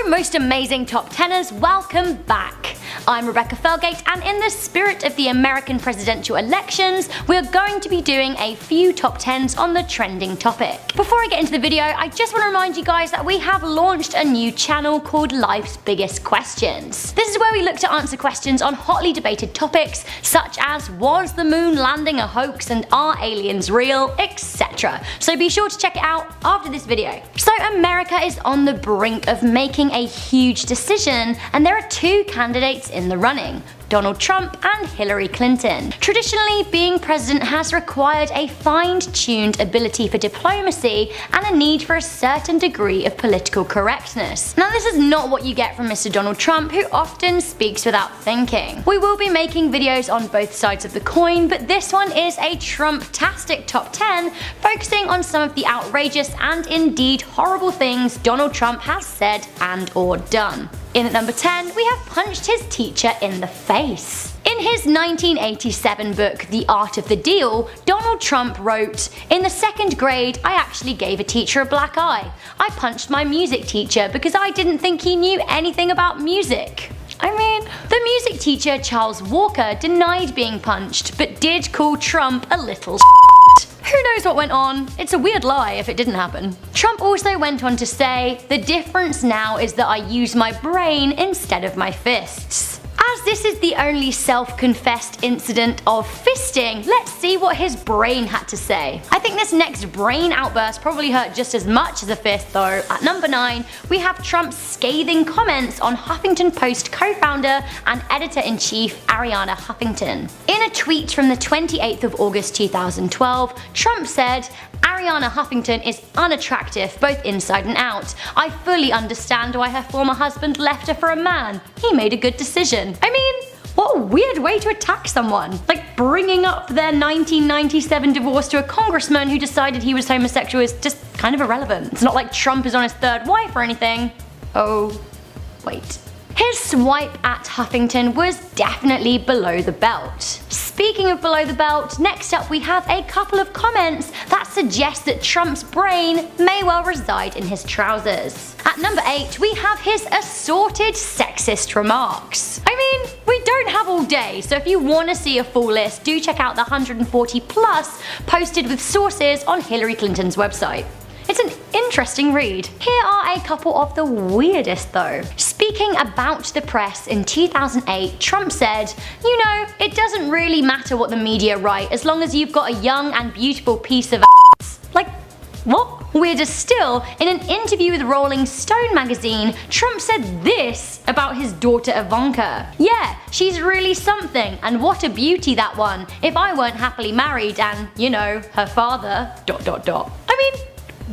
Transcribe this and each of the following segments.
Hello most amazing top 10ers, welcome back. I'm Rebecca Felgate, and in the spirit of the American presidential elections, we're going to be doing a few top 10s on the trending topic. Before I get into the video, I just want to remind you guys that we have launched a new channel called Life's Biggest Questions. This is where we look to answer questions on hotly debated topics such as was the moon landing a hoax and are aliens real, etc. So be sure to check it out after this video. So America is on the brink of making a huge decision, and there are two candidates in the running: Donald Trump and Hillary Clinton. Traditionally, being president has required a fine-tuned ability for diplomacy and a need for a certain degree of political correctness. Now, this is not what you get from Mr. Donald Trump, who often speaks without thinking. We will be making videos on both sides of the coin, but this one is a Trump-tastic top 10, focusing on some of the outrageous and indeed horrible things Donald Trump has said and or done. In at number 10, we have punched his teacher in the face. In his 1987 book, The Art of the Deal, Donald Trump wrote, "In the second grade, I actually gave a teacher a black eye. I punched my music teacher because I didn't think he knew anything about music." I mean, the music teacher Charles Walker denied being punched, but did call Trump a little Who knows what went on? It's a weird lie if it didn't happen. Trump also went on to say, "The difference now is that I use my brain instead of my fists." As this is the only self-confessed incident of fisting, let's see what his brain had to say. I think this next brain outburst probably hurt just as much as a fist though. At number 9, we have Trump's scathing comments on Huffington Post co-founder and editor-in-chief Arianna Huffington. In a tweet from the 28th of August 2012, Trump said, "Arianna Huffington is unattractive both inside and out. I fully understand why her former husband left her for a man. He made a good decision." I mean, what a weird way to attack someone. Like, bringing up their 1997 divorce to a congressman who decided he was homosexual is just kind of irrelevant. It's not like Trump is on his third wife or anything. Oh, wait. His swipe at Huffington was definitely below the belt. Speaking of below the belt, next up we have a couple of comments that suggest that Trump's brain may well reside in his trousers. At number 8, we have his assorted sexist remarks. I mean, we don't have all day, so if you want to see a full list, do check out the 140 plus posted with sources on Hillary Clinton's website. It's an interesting read. Here are a couple of the weirdest though. Speaking about the press in 2008, Trump said, "You know, it doesn't really matter what the media write as long as you've got a young and beautiful piece of ass." Like, what? Weirder still, in an interview with Rolling Stone magazine, Trump said this about his daughter Ivanka. "Yeah, she's really something, and what a beauty that one. If I weren't happily married and, you know, her father, ... I mean,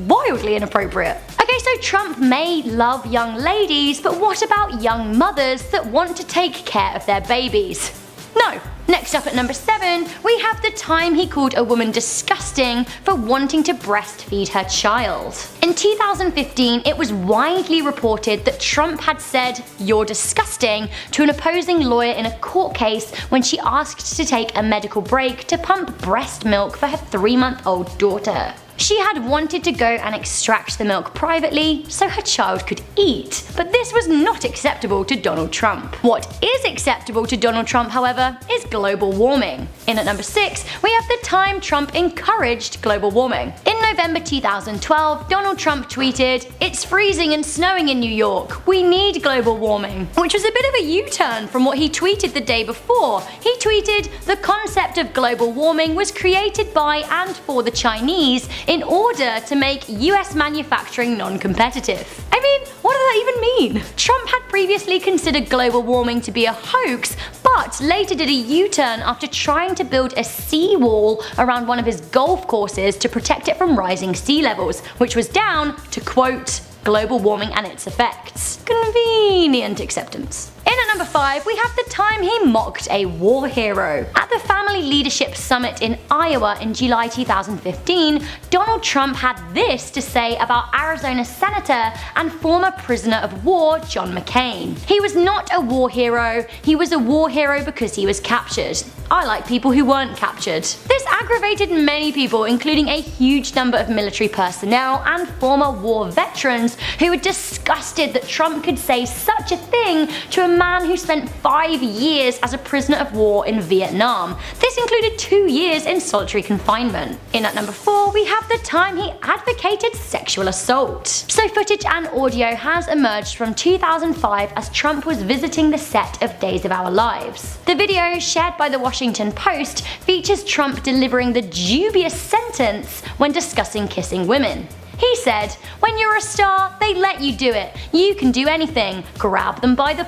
wildly inappropriate. Okay, so Trump may love young ladies, but what about young mothers that want to take care of their babies? No. Next up at number 7, we have the time he called a woman disgusting for wanting to breastfeed her child. In 2015, it was widely reported that Trump had said, "You're disgusting," to an opposing lawyer in a court case when she asked to take a medical break to pump breast milk for her 3-month-old daughter. She had wanted to go and extract the milk privately so her child could eat, but this was not acceptable to Donald Trump. What is acceptable to Donald Trump, however, is global warming. In at number 6, we have the time Trump encouraged global warming. In November 2012, Donald Trump tweeted, "It's freezing and snowing in New York. We need global warming," which was a bit of a U-turn from what he tweeted the day before. He tweeted, "The concept of global warming was created by and for the Chinese in order to make US manufacturing non-competitive." I mean, what does that even mean? Trump had previously considered global warming to be a hoax, but later did a U-turn after trying to build a seawall around one of his golf courses to protect it from rising sea levels, which was down to, quote, "global warming and its effects." Convenient acceptance. In at number 5, we have the time he mocked a war hero. At the Family Leadership Summit in Iowa in July 2015, Donald Trump had this to say about Arizona Senator and former prisoner of war John McCain. He was not a war hero, he was a war hero because he was captured. I like people who weren't captured. This aggravated many people, including a huge number of military personnel and former war veterans who were disgusted that Trump could say such a thing to a man who spent 5 years as a prisoner of war in Vietnam. This included 2 years in solitary confinement. In at number 4, we have the time he advocated sexual assault. So footage and audio has emerged from 2005 as Trump was visiting the set of Days of Our Lives. The video, shared by the Washington Post, features Trump delivering the dubious sentence when discussing kissing women. He said, "When you're a star, they let you do it. You can do anything. Grab them by the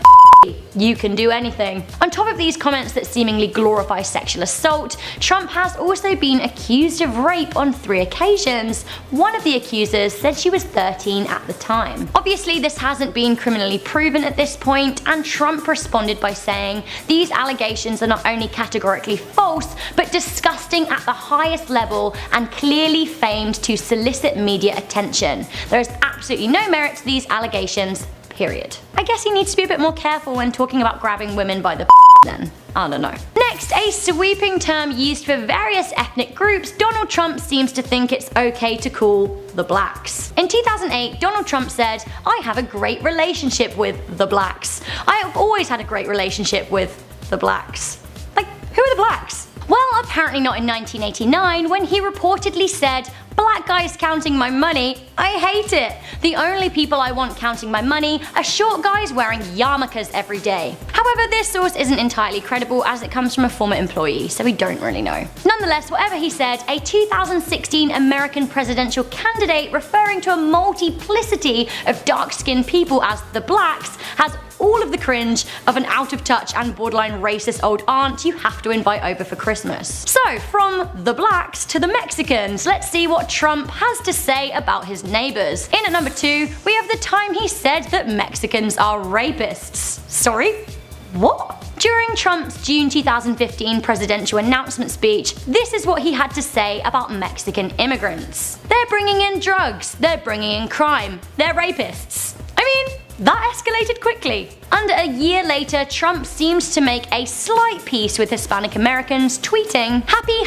you can do anything." On top of these comments that seemingly glorify sexual assault, Trump has also been accused of rape on 3 occasions. One of the accusers said she was 13 at the time. Obviously, this hasn't been criminally proven at this point, and Trump responded by saying, "These allegations are not only categorically false, but disgusting at the highest level and clearly feigned to solicit media attention. There is absolutely no merit to these allegations. Period." I guess he needs to be a bit more careful when talking about grabbing women by the then. I don't know. Next, a sweeping term used for various ethnic groups, Donald Trump seems to think it's okay to call the blacks. In 2008, Donald Trump said, "I have a great relationship with the blacks. I have always had a great relationship with the blacks." Like, who are the blacks? Well, apparently not in 1989, when he reportedly said, "Black guys counting my money, I hate it. The only people I want counting my money are short guys wearing yarmulkes every day." However, this source isn't entirely credible as it comes from a former employee, so we don't really know. Nonetheless, whatever he said, a 2016 American presidential candidate referring to a multiplicity of dark-skinned people as the blacks has all of the cringe of an out-of-touch and borderline racist old aunt you have to invite over for Christmas. So, from the blacks to the Mexicans, let's see what Trump has to say about his neighbors. In at number 2, we have the time he said that Mexicans are rapists. Sorry? What? During Trump's June 2015 presidential announcement speech, this is what he had to say about Mexican immigrants. "They're bringing in drugs, they're bringing in crime, they're rapists." I mean, that escalated quickly. Under a year later, Trump seems to make a slight peace with Hispanic Americans, tweeting, "Happy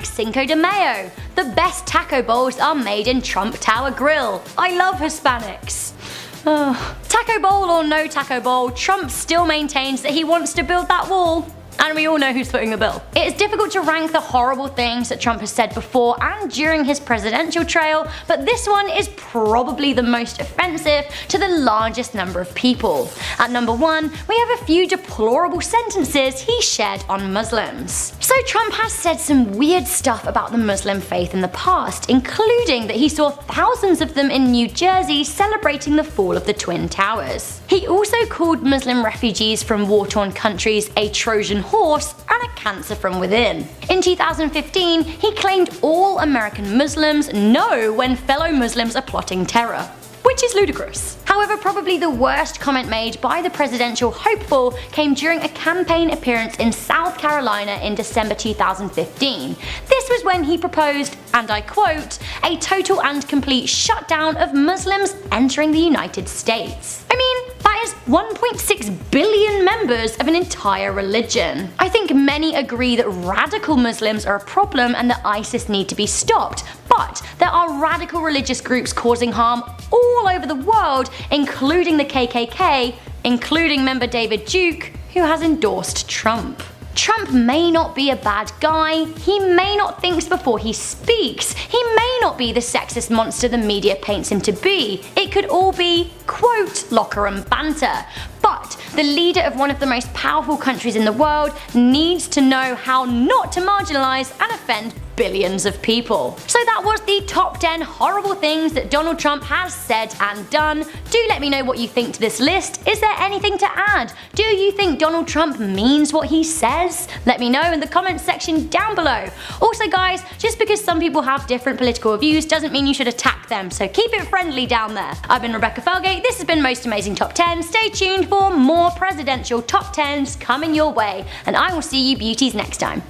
#Cinco de Mayo. The best taco bowls are made in Trump Tower Grill. I love Hispanics." Taco bowl or no taco bowl, Trump still maintains that he wants to build that wall. And we all know who's footing the bill. It is difficult to rank the horrible things that Trump has said before and during his presidential trail, but this one is probably the most offensive to the largest number of people. At number 1, we have a few deplorable sentences he shared on Muslims. So Trump has said some weird stuff about the Muslim faith in the past, including that he saw thousands of them in New Jersey celebrating the fall of the Twin Towers. He also called Muslim refugees from war-torn countries a Trojan horse and a cancer from within. In 2015, he claimed all American Muslims know when fellow Muslims are plotting terror, which is ludicrous. However, probably the worst comment made by the presidential hopeful came during a campaign appearance in South Carolina in December 2015. This was when he proposed, and I quote, "a total and complete shutdown of Muslims entering the United States." I mean, that is 1.6 billion members of an entire religion. I think many agree that radical Muslims are a problem and that ISIS need to be stopped, but there are radical religious groups causing harm all over the world, including the KKK, including member David Duke, who has endorsed Trump. Trump may not be a bad guy, he may not think before he speaks, he may not be the sexist monster the media paints him to be. It could all be, quote, locker room banter. But the leader of one of the most powerful countries in the world needs to know how not to marginalize and offend billions of people. So that was the top 10 horrible things that Donald Trump has said and done. Do let me know what you think to this list. Is there anything to add? Do you think Donald Trump means what he says? Let me know in the comments section down below. Also guys, just because some people have different political views doesn't mean you should attack them, so keep it friendly down there. I've been Rebecca Felgate, this has been Most Amazing Top 10. Stay tuned for more presidential top 10s coming your way, and I will see you beauties next time.